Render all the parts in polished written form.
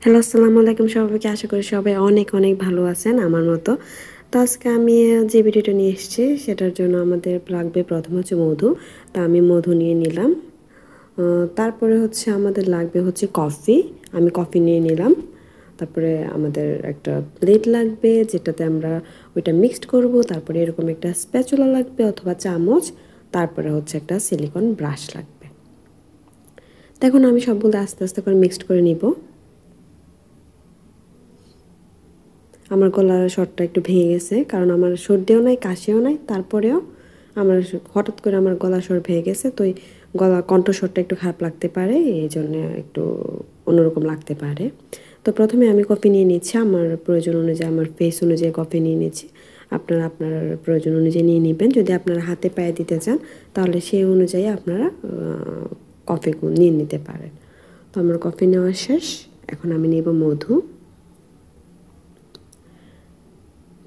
Hello, আসসালামু আলাইকুম সবাইকে। আশা করি সবাই অনেক অনেক ভালো আছেন আমার মতো। তো আজকে আমি যে ভিডিওটা নিয়ে এসেছি সেটার জন্য আমাদের লাগবে প্রথম হচ্ছে মধু। তা আমি মধু নিয়ে নিলাম। তারপরে হচ্ছে আমাদের লাগবে হচ্ছে কফি। আমি কফি নিয়ে নিলাম। তারপরে আমাদের একটা প্লেট লাগবে যেটাতে আমরা ওইটা মিক্সড করব। তারপরে এরকম একটা স্প্যাচুলা লাগবে অথবা চামচ। তারপরে হচ্ছে একটা সিলিকন ব্রাশ লাগবে। দেখুন আমি সবগুলো আস্তে আস্তে করে মিক্সড করে নিব। আমার গলার স্বরটা একটু ভেঙে গেছে কারণ আমার সর্দিও নাই, কাশিও নাই, তারপরেও আমার হঠাৎ করে আমার গলার স্বর ভেঙে গেছে। তো গলা কণ্ঠস্বরটা একটু খারাপ লাগতে পারে, এই জন্য একটু অন্যরকম লাগতে পারে। তো প্রথমে আমি কফি নিয়ে নিচ্ছি আমার প্রয়োজন অনুযায়ী, আমার ফেস অনুযায়ী কফি নিয়ে নিচ্ছি। আপনারা আপনার প্রয়োজন অনুযায়ী নিয়ে নেবেন। যদি আপনারা হাতে পায়ে দিতে চান তাহলে সেই অনুযায়ী আপনারা কফি নিয়ে নিতে পারেন। তো আমার কফি নেওয়া শেষ। এখন আমি নেব মধু।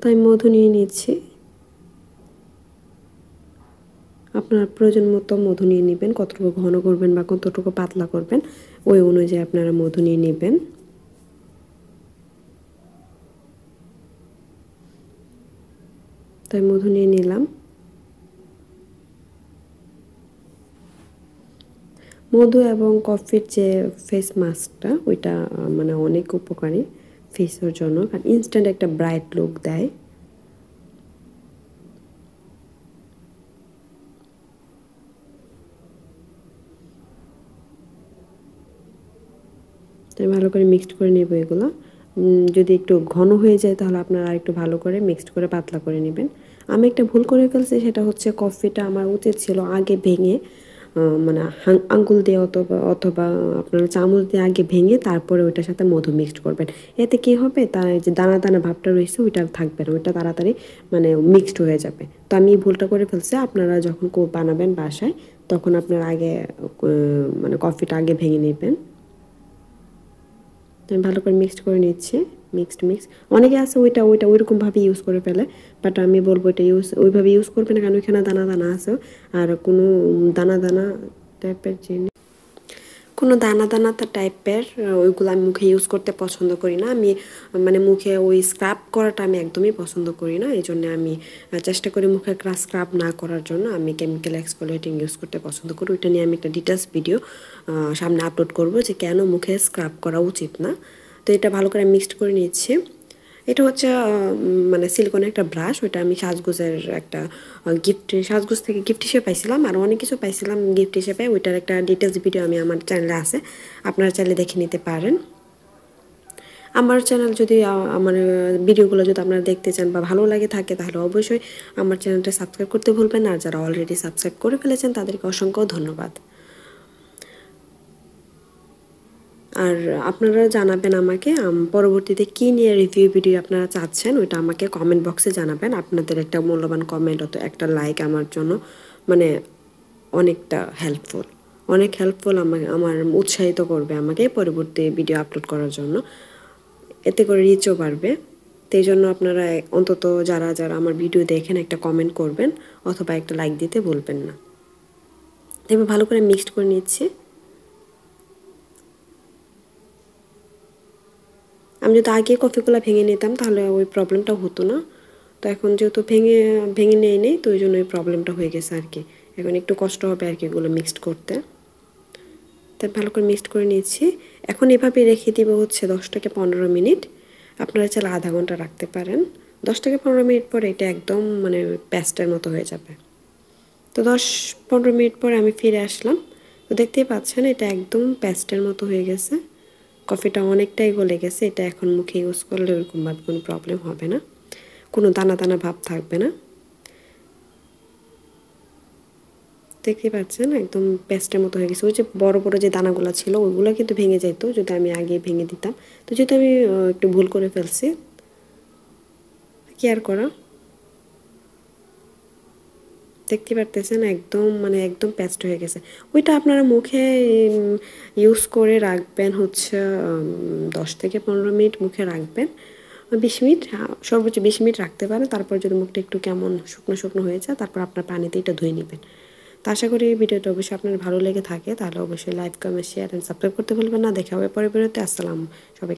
তো আমি মধু নিয়ে নিচ্ছি। আপনার প্রয়োজন মতো মধু নিয়ে নেবেন। কতটুকু ঘন করবেন বা কতটুকু পাতলা করবেন ওই অনুযায়ী আপনারা মধু নিয়ে নেবেন। তো আমি মধু নিয়ে নিলাম। মধু এবং কফির যে ফেস মাস্কটা ওইটা মানে অনেক উপকারী ফেসের জন্য, কারণ ইনস্ট্যান্ট একটা ব্রাইট লুক দেয়। তো আমি ভালো করে মিক্সড করে নেব এগুলো। যদি একটু ঘন হয়ে যায় তাহলে আপনারা আরেকটু ভালো করে মিক্সড করে পাতলা করে নেবেন। আমি একটা ভুল করে ফেলছি, সেটা হচ্ছে কফিটা আমার উচিত ছিল আগে ভেঙে মানে আঙ্গুল দিয়ে অথবা অথবা আপনার চামচ দিয়ে আগে ভেঙে তারপরে ওইটার সাথে মধু মিক্সড করবেন। এতে কি হবে, তার যে দানা দানা ভাবটা রয়েছে ওইটা থাকবে না, ওইটা তাড়াতাড়ি মানে মিক্সড হয়ে যাবে। তো আমি এই ভুলটা করে ফেলছি। আপনারা যখন বানাবেন বাসায় তখন আপনারা আগে মানে কফিটা আগে ভেঙে নেবেন। আমি ভালো করে মিক্সড করে নিচ্ছি। মিক্স অনেকে আছে ওইটা ওইটা ওইরকমভাবে ইউজ করে ফেলে, বাট আমি বলবো এটা ওইভাবে ইউজ করবে না, কারণ ওইখানে দানা দানা আছে। আর কোনো দানা দানা টাইপের জিনিস, কোনো দানা দানা টাইপের ওইগুলো আমি মুখে ইউজ করতে পছন্দ করি না। আমি মানে মুখে ওই স্ক্রাব করাটা আমি একদমই পছন্দ করি না। এই জন্য আমি চেষ্টা করি মুখে স্ক্রাব না করার জন্য আমি কেমিক্যাল এক্সফোলিয়েটিং ইউজ করতে পছন্দ করি। ওইটা নিয়ে আমি একটা ডিটেলস ভিডিও সামনে আপলোড করব যে কেন মুখে স্ক্রাব করা উচিত না। তো এটা ভালো করে মিক্সড করে নিচ্ছি। এটা হচ্ছে মানে সিলিকনের একটা ব্রাশ, ওইটা আমি সাজগোজের একটা সাজগোজ থেকে গিফট হিসেবে পাইছিলাম, আর অনেক কিছু পাইছিলাম গিফট হিসেবে। ওইটার একটা ডিটেলস ভিডিও আমি আমার চ্যানেলে আছে, আপনারা চাইলে দেখে নিতে পারেন। আমার চ্যানেল যদি আমার ভিডিওগুলো যদি আপনারা দেখতে চান বা ভালো লাগে থাকে তাহলে অবশ্যই আমার চ্যানেলটা সাবস্ক্রাইব করতে ভুলবেন না। আর যারা অলরেডি সাবস্ক্রাইব করে ফেলেছেন তাদেরকে অসংখ্য ধন্যবাদ। আর আপনারা জানাবেন আমাকে পরবর্তীতে কী নিয়ে রিভিউ ভিডিও আপনারা চাচ্ছেন, ওইটা আমাকে কমেন্ট বক্সে জানাবেন। আপনাদের একটা মূল্যবান কমেন্ট অত একটা লাইক আমার জন্য মানে অনেকটা হেল্পফুল, অনেক হেল্পফুল। আমার উৎসাহিত করবে আমাকে পরবর্তী ভিডিও আপলোড করার জন্য, এতে করে রিচও বাড়বে। তো এই জন্য আপনারা অন্তত যারা যারা আমার ভিডিও দেখেন একটা কমেন্ট করবেন অথবা একটা লাইক দিতে বলবেন না। এবার ভালো করে মিক্সড করে নিচ্ছি। আমি যদি আগে কফিগুলো ভেঙে নিতাম তাহলে ওই প্রবলেমটা হতো না। তো এখন যেহেতু ভেঙে ভেঙে নেই তো ওই জন্য ওই প্রবলেমটা হয়ে গেছে আর কি। এখন একটু কষ্ট হবে আর কি এগুলো মিক্সড করতে। তাই ভালো করে মিক্সড করে নিয়েছি। এখন এভাবে রেখে দিব হচ্ছে 10 থেকে 15 মিনিট। আপনারা চাইলে আধা ঘন্টা রাখতে পারেন। 10 থেকে 15 মিনিট পরে এটা একদম মানে পেস্টের মতো হয়ে যাবে। তো 10-15 মিনিট পরে আমি ফিরে আসলাম। তো দেখতেই পাচ্ছেন এটা একদম পেস্টের মতো হয়ে গেছে। কফিটা অনেকটাই গলে গেছে। এটা এখন মুখে ইউজ করলে ওরকমভাবে কোনো প্রবলেম হবে না, কোনো দানা দানা ভাব থাকবে না। দেখতে পাচ্ছেন একদম পেস্টের মতো হয়ে গেছে। ওই যে বড় বড় যে দানাগুলো ছিল ওইগুলো কিন্তু ভেঙে যেত যদি আমি আগে ভেঙে দিতাম। তো যেহেতু আমি একটু ভুল করে ফেলছি, কি আর করা। দেখতে পারতেছেন একদম মানে একদম পেস্ট হয়ে গেছে। ওইটা আপনারা মুখে ইউজ করে রাখবেন হচ্ছে 10 থেকে 15 মিনিট মুখে রাখবেন। 20 মিনিট, সর্বোচ্চ 20 মিনিট রাখতে পারেন। তারপর যদি মুখটা একটু কেমন শুকনো শুকনো হয়ে যায় তারপর আপনার পানিতে এটা ধুয়ে নেবেন। তো আশা করি এই ভিডিওটা অবশ্যই আপনার ভালো লেগে থাকে, তাহলে অবশ্যই like comment share and subscribe করতে ভুলবেন না। দেখা হবে পরের ভিডিওতে। আসসালাম সবাই।